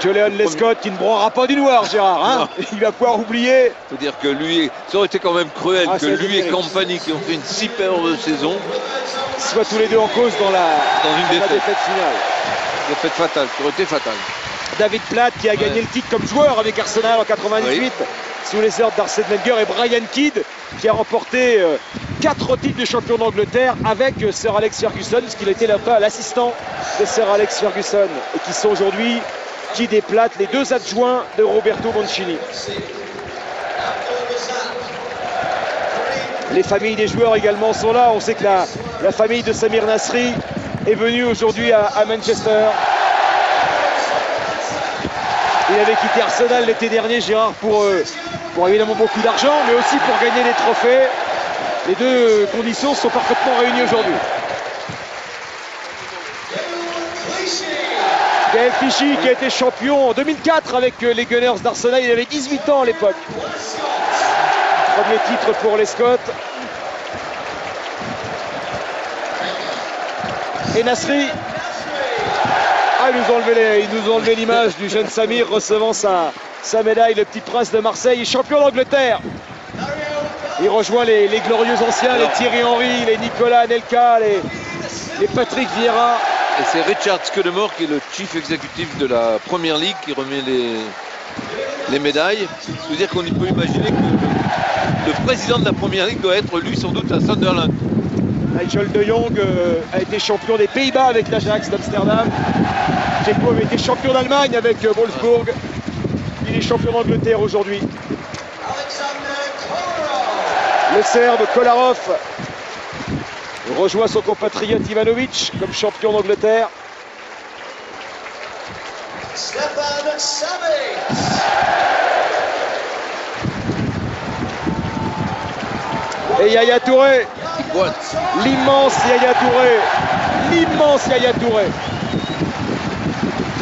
Joleon Lescott qui ne broiera pas du noir, Gérard. Hein, il va pouvoir oublier. Il faut dire que lui, ça aurait été quand même cruel que lui et terrible. Company, qui ont fait une superbe saison, soient tous les deux en cause dans une la défaite finale. Défaite fatale, qui aurait été fatale. David Platt qui a gagné le titre comme joueur avec Arsenal en 98 sous les ordres d'Arsène Wenger, et Brian Kidd qui a remporté 4 titres de champion d'Angleterre avec Sir Alex Ferguson, puisqu'il a été là-bas l'assistant de Sir Alex Ferguson, et qui sont aujourd'hui Kidd et Platt, les deux adjoints de Roberto Mancini. Les familles des joueurs également sont là. On sait que la famille de Samir Nasri est venue aujourd'hui à Manchester. Il avait quitté Arsenal l'été dernier, Gérard, pour évidemment beaucoup d'argent, mais aussi pour gagner des trophées. Les deux conditions sont parfaitement réunies aujourd'hui. Gaël Clichy qui a été champion en 2004 avec les Gunners d'Arsenal, il avait 18 ans à l'époque. Premier titre pour les Scots. Et Nasri. Ah, ils nous ont enlevé l'image du jeune Samir recevant sa médaille, le petit prince de Marseille, champion d'Angleterre. Il rejoint les glorieux anciens, les Thierry Henry, les Nicolas Anelka, les Patrick Vieira. Et c'est Richard Scudamore qui est le chief exécutif de la Premier League qui remet les médailles. Je veux dire qu'on peut imaginer que le président de la Premier League doit être lui sans doute à Sunderland. Nigel de Jong a été champion des Pays-Bas avec l'Ajax d'Amsterdam. Dzeko avait été champion d'Allemagne avec Wolfsburg. Il est champion d'Angleterre aujourd'hui. Le Serbe Kolarov rejoint son compatriote Ivanovic comme champion d'Angleterre. Et Yaya Touré, l'immense Yaya Touré,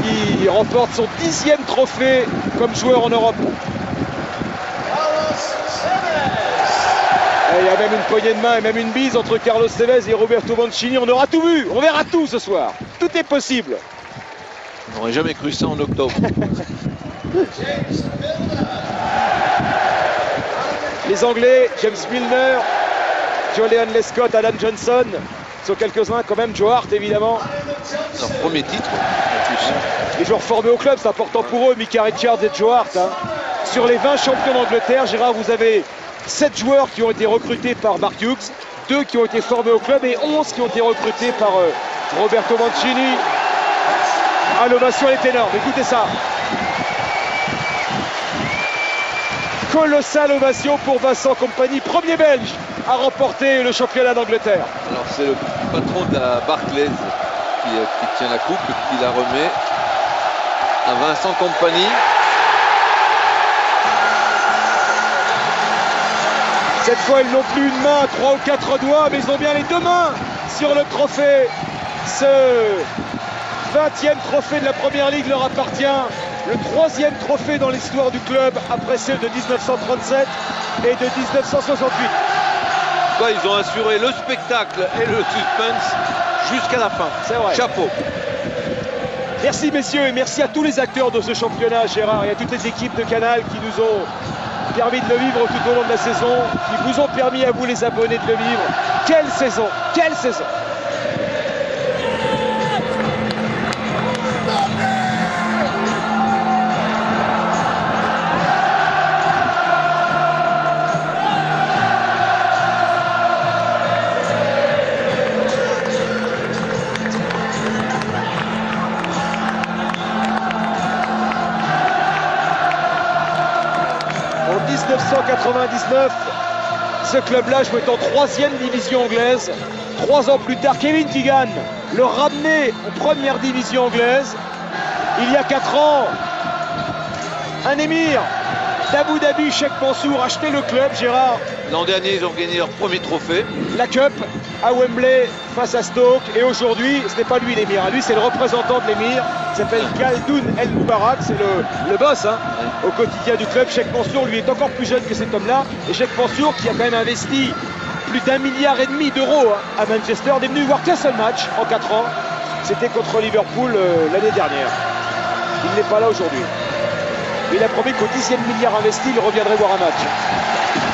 qui remporte son 10e trophée comme joueur en Europe. Et il y a même une poignée de main et même une bise entre Carlos Tevez et Roberto Mancini. On aura tout vu, on verra tout ce soir. Tout est possible. On n'aurait jamais cru ça en octobre. Les Anglais, James Milner, Joleon Lescott, Alan Johnson, sont quelques-uns quand même. Joe Hart évidemment. Leur premier titre en plus. Les joueurs formés au club, c'est important pour eux, Micah Richards et Joe Hart. Hein. Sur les 20 champions d'Angleterre, Gérard, vous avez 7 joueurs qui ont été recrutés par Mark Hughes, 2 qui ont été formés au club et 11 qui ont été recrutés par Roberto Mancini. Ah, l'ovation est énorme, écoutez ça. Colossale ovation pour Vincent Kompany, premier belge à remporter le championnat d'Angleterre. Alors c'est le patron de la Barclays qui tient la coupe et qui la remet à Vincent Kompany. Cette fois, ils n'ont plus une main, 3 ou 4 doigts, mais ils ont bien les 2 mains sur le trophée. Ce 20e trophée de la Première Ligue leur appartient. Le 3e trophée dans l'histoire du club après ceux de 1937 et de 1968. Bah, ils ont assuré le spectacle et le suspense jusqu'à la fin. C'est vrai. Chapeau. Merci messieurs et merci à tous les acteurs de ce championnat, Gérard, et à toutes les équipes de Canal qui nous ont permis de le vivre tout au long de la saison, qui vous ont permis à vous les abonnés de le vivre. Quelle saison! Quelle saison! En 1999, ce club-là jouait en 3e division anglaise. 3 ans plus tard, Kevin Keegan le ramenait en première division anglaise. Il y a 4 ans, un émir d'Abu Dhabi, Sheikh Mansour, achetait le club, Gérard. L'an dernier, ils ont gagné leur premier trophée. La Cup à Wembley face à Stoke. Et aujourd'hui, ce n'est pas lui l'émir. Lui, c'est le représentant de l'émir. Il s'appelle Khaldoun El Moubarak. C'est le boss hein, au quotidien du club. Sheikh Mansour, lui, est encore plus jeune que cet homme-là. Et Sheikh Mansour, qui a quand même investi plus d'1,5 milliard d'euros à Manchester, n'est venu voir qu'un seul match en 4 ans. C'était contre Liverpool l'année dernière. Il n'est pas là aujourd'hui. Il a promis qu'au 10e milliard investi, il reviendrait voir un match.